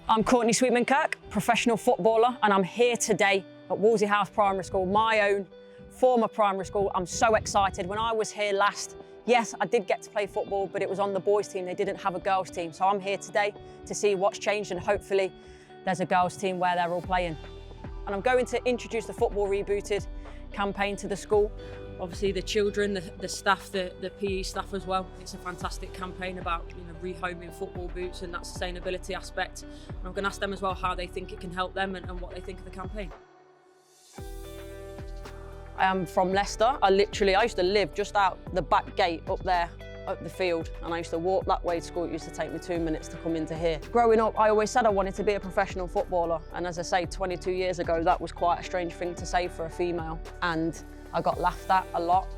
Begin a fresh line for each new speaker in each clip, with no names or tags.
I'm Courtney Sweetman-Kirk, professional footballer, and I'm here today at Wolsey House Primary School, my own former primary school. I'm so excited. When I was here last, yes, I did get to play football, but it was on the boys' team. They didn't have a girls' team. So I'm here today to see what's changed, and hopefully there's a girls' team where they're all playing. And I'm going to introduce the Football Rebooted campaign to the school. Obviously the children, the staff, the PE staff as well. It's a fantastic campaign about rehoming football boots and that sustainability aspect. And I'm going to ask them as well how they think it can help them and what they think of the campaign. I am from Leicester. I used to live just out the back gate up there at the field, and I used to walk that way to school. It used to take me 2 minutes to come into here. Growing up, I always said I wanted to be a professional footballer, and as I say, 22 years ago, that was quite a strange thing to say for a female, and I got laughed at a lot.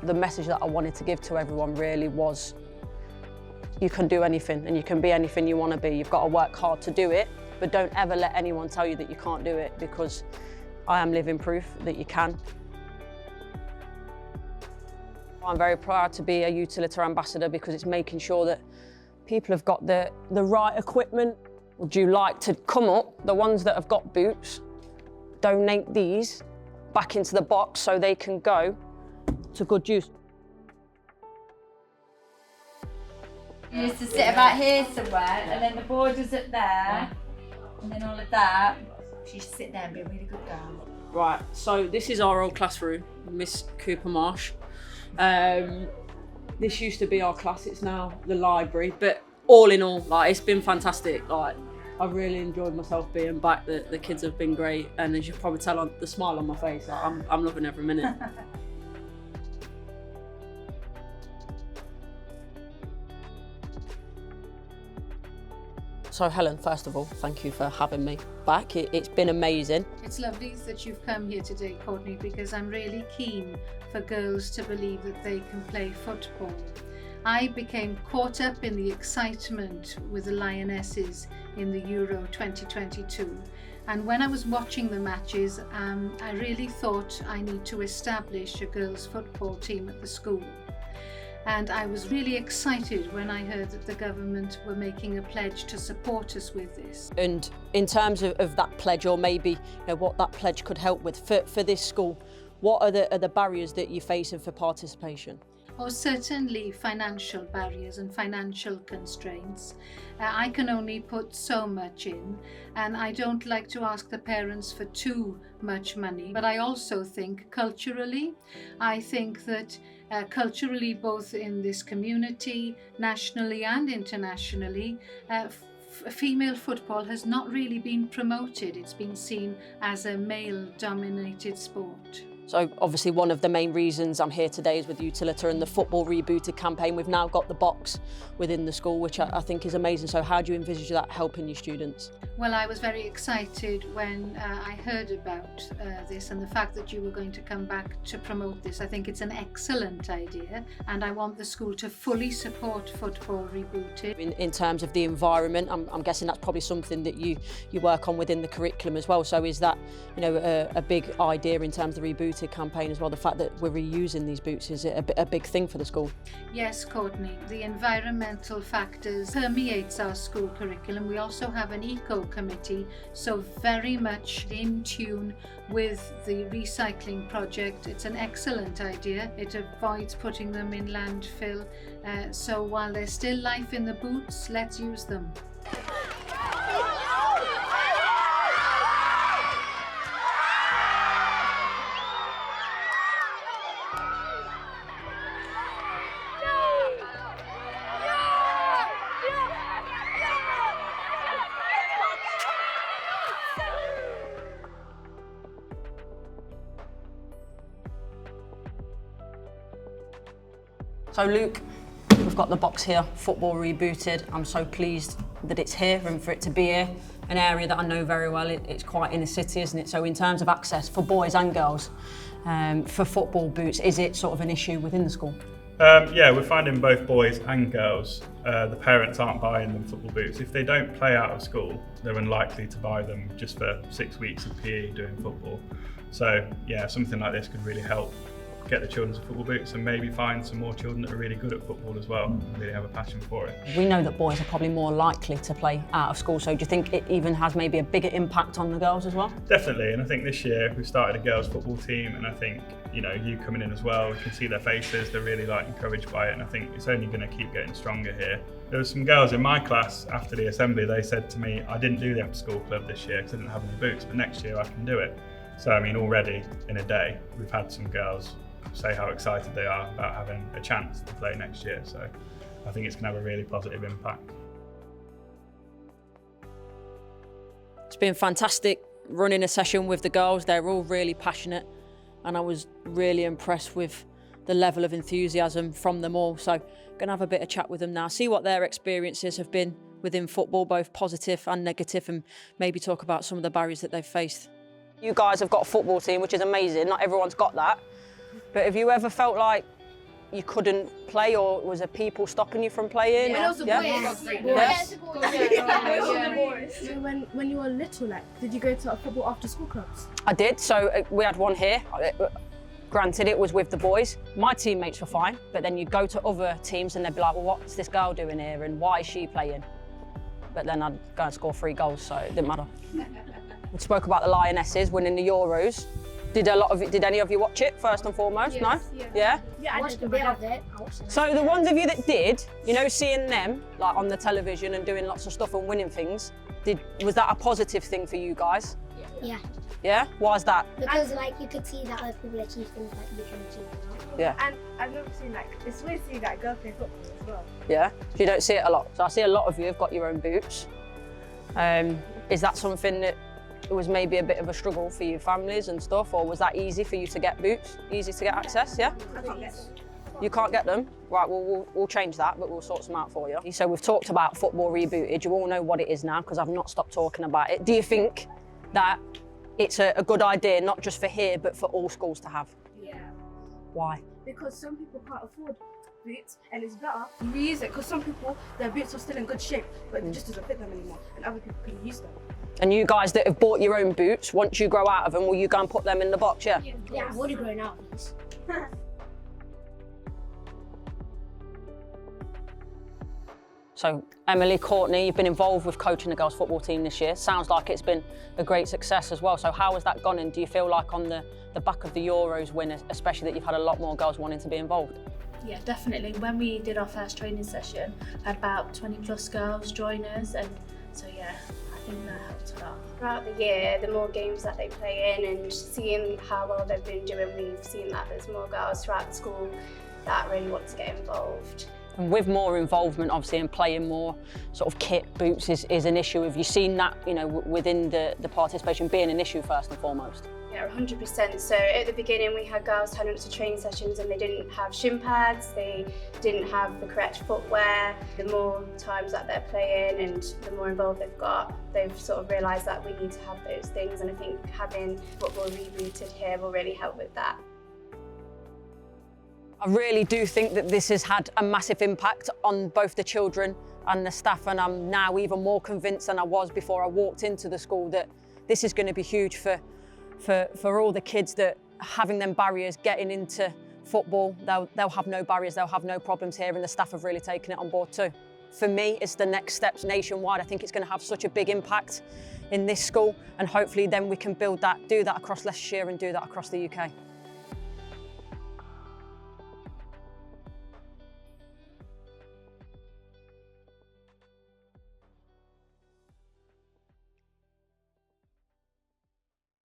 The message that I wanted to give to everyone really was, you can do anything and you can be anything you want to be. You've got to work hard to do it, but don't ever let anyone tell you that you can't do it, because I am living proof that you can. I'm very proud to be a Utilita ambassador because it's making sure that people have got the right equipment. Would you like to come up, the ones that have got boots, donate these back into the box so they can go to good use.
You used to sit about here somewhere, and then the borders up there, and then all of that. She should sit there and be a really good girl.
Right, so this is our old classroom, Miss Cooper Marsh. This used to be our class, it's now the library, but all in all, it's been fantastic. I've really enjoyed myself being back. The kids have been great, and as you can probably tell on the smile on my face, I'm loving every minute. So Helen, first of all, thank you for having me back. It's been amazing.
It's lovely that you've come here today, Courtney, because I'm really keen for girls to believe that they can play football. I became caught up in the excitement with the Lionesses in the Euro 2022. And when I was watching the matches, I really thought I need to establish a girls' football team at the school. And I was really excited when I heard that the government were making a pledge to support us with this.
And in terms of that pledge, or maybe what that pledge could help with for this school, what are the barriers that you're facing for participation?
Oh, certainly financial barriers and financial constraints. I can only put so much in, and I don't like to ask the parents for too much money. But I also think culturally, culturally, both in this community, nationally and internationally, female football has not really been promoted. It's been seen as a male-dominated sport.
So obviously one of the main reasons I'm here today is with Utilita and the Football Rebooted campaign. We've now got the box within the school, which I think is amazing. So how do you envisage that helping your students?
Well, I was very excited when I heard about this, and the fact that you were going to come back to promote this. I think it's an excellent idea, and I want the school to fully support Football Rebooted.
In terms of the environment, I'm guessing that's probably something that you work on within the curriculum as well. So is that a big idea in terms of the Rebooted campaign as well? The fact that we're reusing these boots, is it a big thing for the school?
Yes, Courtney. The environmental factors permeates our school curriculum. We also have an eco committee, so very much in tune with the recycling project. It's an excellent idea. It avoids putting them in landfill. So while there's still life in the boots, let's use them.
So Luke, we've got the box here, Football Rebooted. I'm so pleased that it's here and for it to be here. An area that I know very well, it's quite inner city, isn't it? So in terms of access for boys and girls, for football boots, is it sort of an issue within the school?
Yeah, we're finding both boys and girls, the parents aren't buying them football boots. If they don't play out of school, they're unlikely to buy them just for 6 weeks of PE doing football. So yeah, something like this could really help get the children some football boots and maybe find some more children that are really good at football as well and really have a passion for it.
We know that boys are probably more likely to play out of school, so do you think it even has maybe a bigger impact on the girls as well?
Definitely, and I think this year we've started a girls football team, and I think, you know, you coming in as well, you can see their faces, they're really like encouraged by it, and I think it's only going to keep getting stronger here. There were some girls in my class after the assembly, they said to me, I didn't do the after school club this year because I didn't have any boots, but next year I can do it. So I mean, already in a day, we've had some girls say how excited they are about having a chance to play next year. So I think it's going to have a really positive impact.
It's been fantastic running a session with the girls. They're all really passionate, and I was really impressed with the level of enthusiasm from them all. So I'm going to have a bit of chat with them now, see what their experiences have been within football, both positive and negative, and maybe talk about some of the barriers that they've faced. You guys have got a football team, which is amazing. Not everyone's got that. But have you ever felt like you couldn't play, or was there people stopping you from playing?
Yeah.
So when you were little, like, did you go to a football after school clubs?
I did. So we had one here. Granted, it was with the boys. My teammates were fine, but then you'd go to other teams and they'd be like, well, what's this girl doing here and why is she playing? But then I'd go and score 3 goals, so it didn't matter. We spoke about the Lionesses winning the Euros. Did any of you watch it first and foremost?
Yes,
No?
yeah.
Yeah?
I watched a bit of it.
So the ones of you that did, you know, seeing them like on the television and doing lots of stuff and winning things, was that a positive thing for you guys?
Yeah,
Yeah? Why is that?
because like you could see that other people achieve things that you can achieve as well.
Yeah.
And I've never seen, like, it's weird seeing that girl play football as well.
Yeah? You don't see it a lot. So I see a lot of you have got your own boots. Is that something that was maybe a bit of a struggle for your families and stuff, or was that easy for you to get boots? Easy to get access, yeah?
I can't get them.
You can't get them? Right, well, we'll change that, but we'll sort some out for you. So we've talked about Football Rebooted. You all know what it is now because I've not stopped talking about it. Do you think that it's a good idea, not just for here, but for all schools to have?
Yeah.
Why?
Because some people can't afford boots, and it's better you reuse it, because some people, their boots are still in good shape, but it just doesn't fit them anymore, and other people can use them.
And you guys that have bought your own boots, once you grow out of them, will you go and put them in the box, yeah?
Yeah, I've already grown out of these.
So Emily, Courtney, you've been involved with coaching the girls' football team this year. Sounds like it's been a great success as well. So how has that gone, and do you feel like on the back of the Euros win, especially, that you've had a lot more girls wanting to be involved?
Yeah, definitely. When we did our first training session, I had about 20 plus girls join us, and so yeah, I think that helped a lot.
Throughout the year, the more games that they play in and seeing how well they've been doing, we've seen that there's more girls throughout the school that really want to get involved.
And with more involvement, obviously, and playing more sort of kit, boots is an issue. Have you seen that, you know, within the participation being an issue first and foremost?
Yeah, 100%. So at the beginning, we had girls turn up to training sessions and they didn't have shin pads, they didn't have the correct footwear. The more times that they're playing and the more involved they've got, they've sort of realised that we need to have those things, and I think having Football Rebooted here will really help with that.
I really do think that this has had a massive impact on both the children and the staff, and I'm now even more convinced than I was before I walked into the school that this is going to be huge for all the kids, that having them barriers getting into football, they'll have no barriers, they'll have no problems here, and the staff have really taken it on board too. For me, it's the next steps nationwide. I think it's going to have such a big impact in this school, and hopefully then we can build that, do that across Leicestershire and do that across the UK.